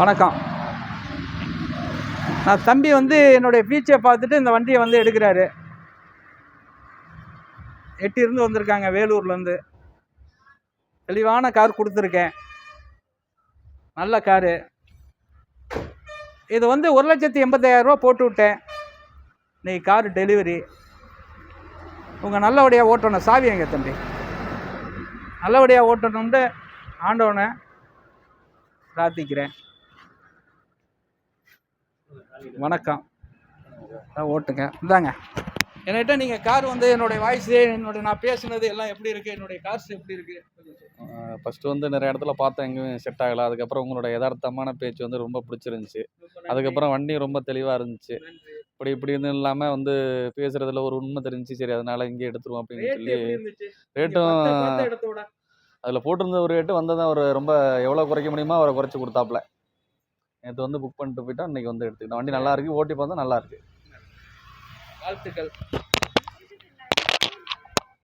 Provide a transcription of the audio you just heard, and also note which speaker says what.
Speaker 1: வணக்கம். நான் தம்பி வந்து என்னுடைய பீச்சை பார்த்துட்டு இந்த வண்டியை வந்து எடுக்கிறாரு. எட்டியிருந்து வந்திருக்காங்க, வேலூர்லேருந்து. தெளிவான கார் கொடுத்துருக்கேன், நல்ல காரு. இது வந்து 1,80,000 போட்டு விட்டேன். இன்னைக்கு காரு டெலிவரி. உங்கள் நல்லபடியாக ஓட்டணும். சாவி எங்க தம்பி? நல்லபடியாக ஓட்டணும்னு ஆண்டவனை பிரார்த்திக்கிறேன். வணக்கம். ஓட்டுங்க. இந்தாங்க, என்கிட்ட நீங்கள் கார் வந்து என்னுடைய வாய்ஸு, நான் பேசுனது எல்லாம் எப்படி இருக்குது, என்னுடைய கார்ஸ் எப்படி இருக்குது?
Speaker 2: ஃபஸ்ட்டு வந்து நிறைய இடத்துல பார்த்தேன், எங்கேயும் செட் ஆகலை. அதுக்கப்புறம் உங்களோட யதார்த்தமான பேச்சு வந்து ரொம்ப பிடிச்சிருந்துச்சி. அதுக்கப்புறம் வண்டி ரொம்ப தெளிவாக இருந்துச்சு. இப்படின்னு இல்லாமல் வந்து பேசுகிறதுல ஒரு உண்மை தெரிஞ்சு, சரி அதனால் இங்கே எடுத்துருவோம் அப்படின்னு சொல்லி. ரேட்டும் அதில் போட்டிருந்த ஒரு ரேட்டு வந்ததான் ஒரு ரொம்ப எவ்வளோ குறைக்க முடியுமோ அவரை குறைச்சி கொடுத்தாப்புல. நேற்று வந்து புக் பண்ணிட்டு போயிட்டோம், இன்றைக்கி வந்து எடுத்துக்கிட்டோம். வண்டி நல்லா இருக்குது, ஓட்டி பார்த்தா நல்லா இருக்குது.
Speaker 1: வாழ்த்துக்கள்.